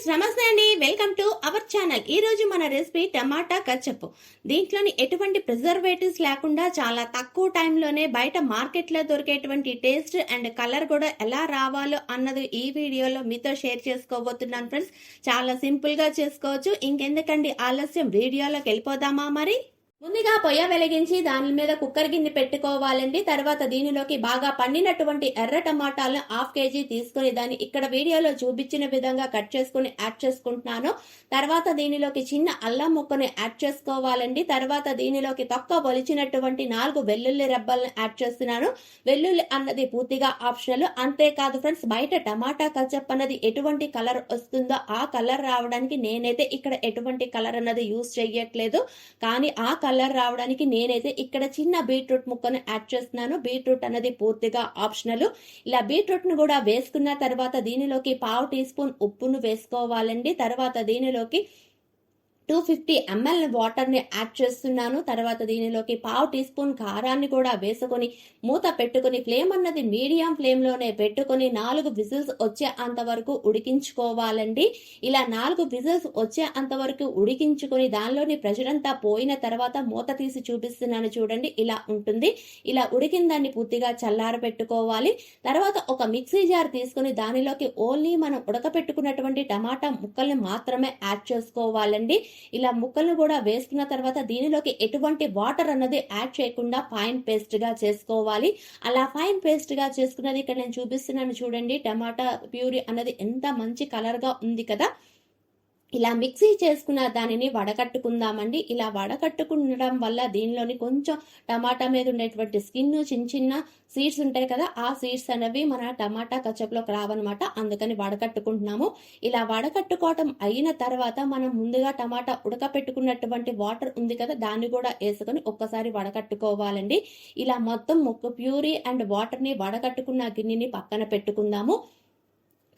Friends నమస్తే అండి, welcome to our channel. ఈ రోజు మన రెసిపీ టమాటా కచప్. దీంట్లోని ఎటువంటి ప్రిజర్వేటివ్స్ లేకుండా చాలా తక్కువ టైంలోనే బయట మార్కెట్లో దొరికేటువంటి టేస్ట్ అండ్ కలర్ కూడా ఎలా రావాలో అన్నది ఈ వీడియోలో మీతో షేర్ చేసుకోబోతున్నాను ఫ్రెండ్స్. చాలా సింపుల్ గా చేసుకోవచ్చు. ఇంకెందుకండి ఆలస్యం, వీడియోలోకి వెళ్ళిపోదామా మరి. ముందుగా పొయ్య వెలిగించి దాని మీద కుక్కర్ గిన్నె పెట్టుకోవాలండి. తర్వాత దీనిలోకి బాగా పండినటువంటి ఎర్ర టమాటాలను 1/2 kg తీసుకుని దాన్ని ఇక్కడ వీడియోలో చూపించిన విధంగా కట్ చేసుకుని యాడ్ చేసుకుంటున్నాను. తర్వాత దీనిలోకి చిన్న అల్లం ముక్కను యాడ్ చేసుకోవాలండి. తర్వాత దీనిలోకి తొక్క ఒలిచినటువంటి 4 వెల్లుల్లి రెబ్బలను యాడ్ చేస్తున్నాను. వెల్లుల్లి అన్నది పూర్తిగా ఆప్షనల్. అంతేకాదు ఫ్రెండ్స్, బయట టమాటా కచప్ అన్నది ఎటువంటి కలర్ వస్తుందో ఆ కలర్ రావడానికి నేనైతే ఇక్కడ ఎటువంటి కలర్ అన్నది యూజ్ చేయట్లేదు. కానీ ఆ కలర్ రావడానికి నేనైతే ఇక్కడ చిన్న బీట్రూట్ ముక్కను యాడ్ చేస్తున్నాను. బీట్రూట్ అన్నది పూర్తిగా ఆప్షనల్. ఇలా బీట్రూట్ ను కూడా వేసుకున్న తర్వాత దీనిలోకి 1/2 టీ స్పూన్ ఉప్పును వేసుకోవాలండి. తర్వాత దీనిలోకి 250 ml వాటర్ ని యాడ్ చేస్తున్నాను. తర్వాత దీనిలోకి 1/2 టీ స్పూన్ కారాన్ని కూడా వేసుకొని మూత పెట్టుకుని ఫ్లేమ్ అన్నది మీడియం ఫ్లేమ్ లోనే పెట్టుకుని 4 విజిల్స్ వచ్చే అంతవరకు ఉడికించుకోవాలండి. ఇలా 4 విజిల్స్ వచ్చే అంతవరకు ఉడికించుకుని దానిలోని ప్రెషర్ అంతా పోయిన తర్వాత మూత తీసి చూపిస్తున్నాను చూడండి, ఇలా ఉంటుంది. ఇలా ఉడికిన దాన్ని పూర్తిగా చల్లారబెట్టుకోవాలి. తర్వాత ఒక మిక్సీ జార్ తీసుకుని దానిలోకి ఓన్లీ మనం ఉడకపెట్టుకున్నటువంటి టమాటా ముక్కల్ని మాత్రమే యాడ్ చేసుకోవాలండి. ఇలా ముక్కలను కూడా వేసుకున్న తర్వాత దీనిలోకి ఎటువంటి వాటర్ అన్నది యాడ్ చేయకుండా ఫైన్ పేస్ట్ గా చేసుకోవాలి. అలా ఫైన్ పేస్ట్ గా చేసుకున్నది ఇక్కడ నేను చూపిస్తున్నాను చూడండి. టమాటా ప్యూరీ అన్నది ఎంత మంచి కలర్ గా ఉంది కదా. ఇలా మిక్సీ చేసుకున్న దానిని వడకట్టుకుందామండి. ఇలా వడకట్టుకుండడం వల్ల దీనిలోని కొంచెం టమాటా మీద ఉండేటువంటి స్కిన్, చిన్న చిన్న సీడ్స్ ఉంటాయి కదా, ఆ సీడ్స్ అనేవి మన టమాటా కచప్లోకి రావన్నమాట. అందుకని వడకట్టుకుంటున్నాము. ఇలా వడకట్టుకోవటం అయిన తర్వాత మనం ముందుగా టమాటా ఉడకపెట్టుకున్నటువంటి వాటర్ ఉంది కదా, దాన్ని కూడా వేసుకొని ఒక్కసారి వడకట్టుకోవాలండి. ఇలా మొత్తం ప్యూరీ అండ్ వాటర్ ని వడకట్టుకున్న గిన్నెని పక్కన పెట్టుకుందాము.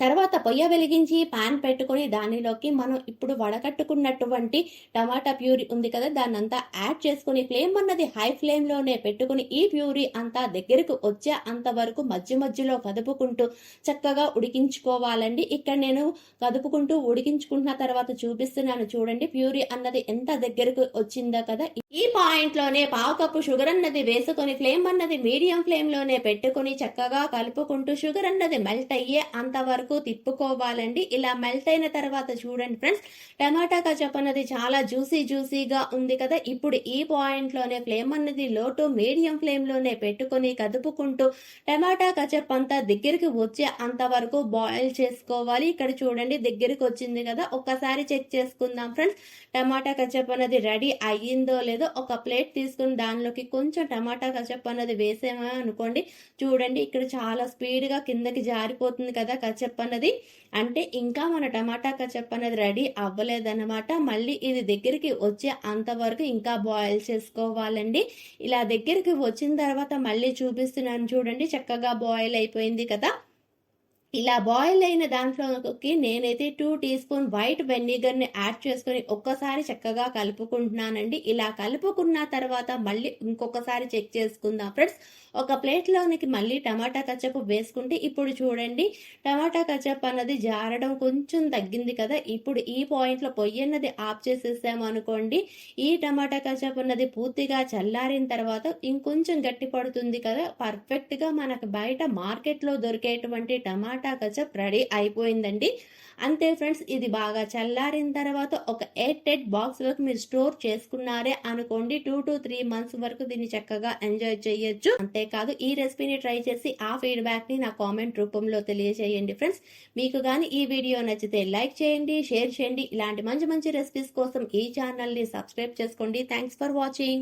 తర్వాత పొయ్య వెలిగించి పాన్ పెట్టుకుని దానిలోకి మనం ఇప్పుడు వడకట్టుకున్నటువంటి టమాటా ప్యూరీ ఉంది కదా, దాన్ని అంతా యాడ్ చేసుకుని ఫ్లేమ్ అన్నది హై ఫ్లేమ్ లోనే పెట్టుకుని ఈ ప్యూరీ అంతా దగ్గరకు వచ్చే అంతవరకు మధ్య మధ్యలో కదుపుకుంటూ చక్కగా ఉడికించుకోవాలండి. ఇక్కడ నేను కదుపుకుంటూ ఉడికించుకుంటున్న తర్వాత చూపిస్తున్నాను చూడండి, ప్యూరీ అన్నది ఎంత దగ్గరకు వచ్చిందో కదా. ఈ పాయింట్ లోనే 1/2 కప్పు షుగర్ అన్నది వేసుకొని ఫ్లేమ్ అన్నది మీడియం ఫ్లేమ్ లోనే పెట్టుకుని చక్కగా కలుపుకుంటూ షుగర్ అన్నది మెల్ట్ అయ్యే అంతవరకు తిప్పుకోవాలండి. ఇలా మెల్ట్ అయిన తర్వాత చూడండి ఫ్రెండ్స్, టమాటా కచప్ అన్నది చాలా జ్యూసీగా ఉంది కదా. ఇప్పుడు ఈ పాయింట్ లోనే ఫ్లేమ్ అన్నది లో టు మీడియం ఫ్లేమ్ లోనే పెట్టుకుని కదుపుకుంటూ టమాటా కచప్ అంతా దగ్గరికి వచ్చే అంతవరకు బాయిల్ చేసుకోవాలి. ఇక్కడ చూడండి దగ్గరికి వచ్చింది కదా, ఒక్కసారి చెక్ చేసుకుందాం ఫ్రెండ్స్. టమాటా కచప్ అన్నది రెడీ అయ్యిందో లేదో ఒక ప్లేట్ తీసుకుని దానిలోకి కొంచెం టమాటా కచప్ అన్నది వేసామా అనుకోండి, చూడండి ఇక్కడ చాలా స్పీడ్ గా కిందకి జారిపోతుంది కదా కచప్ అన్నది. అంటే ఇంకా మన టమాటా కచప్ అనేది రెడీ అవ్వలేదన్నమాట. మళ్ళీ ఇది దగ్గరికి వచ్చే అంతవరకు ఇంకా బాయిల్ చేసుకోవాలండి. ఇలా దగ్గరికి వచ్చిన తర్వాత మళ్ళీ చూపిస్తున్నాను చూడండి, చక్కగా బాయిల్ అయిపోయింది కదా. ఇలా బాయిల్ అయిన దాంట్లోకి నేనైతే 2 టీ స్పూన్ వైట్ వెనిగర్ ని యాడ్ చేసుకుని ఒక్కసారి చక్కగా కలుపుకుంటున్నానండి. ఇలా కలుపుకున్న తర్వాత మళ్ళీ ఇంకొకసారి చెక్ చేసుకుందాం ఫ్రెండ్స్. ఒక ప్లేట్ లోనికి మళ్ళీ టమాటా కచప్ వేసుకుంటే ఇప్పుడు చూడండి టమాటా కచప్ అన్నది జారడం కొంచెం తగ్గింది కదా. ఇప్పుడు ఈ పాయింట్ లో పొయ్యి అన్నది ఆఫ్ చేసేసాము అనుకోండి, ఈ టమాటా కచప్ అన్నది పూర్తిగా చల్లారిన తర్వాత ఇంకొంచెం గట్టి పడుతుంది కదా. పర్ఫెక్ట్ గా మనకు బయట మార్కెట్ లో దొరికేటువంటి టమాటా కచప్ రెడీ అయిపోయిందండి. అంతే ఫ్రెండ్స్, ఇది బాగా చల్లారిన తర్వాత ఒక ఎయిర్ టైట్ బాక్స్ లోకి మీరు స్టోర్ చేసుకున్నారే అనుకోండి, 2 to 3 months వరకు దీన్ని చక్కగా ఎంజాయ్ చేయొచ్చు. అంతేకాదు ఈ రెసిపీని ట్రై చేసి ఆ ఫీడ్బ్యాక్ ని నా కామెంట్ రూపంలో తెలియజేయండి ఫ్రెండ్స్. మీకు కానీ ఈ వీడియో నచ్చితే లైక్ చేయండి, షేర్ చేయండి. ఇలాంటి మంచి మంచి రెసిపీస్ కోసం ఈ ఛానల్ ని సబ్స్క్రైబ్ చేసుకోండి. Thanks for watching.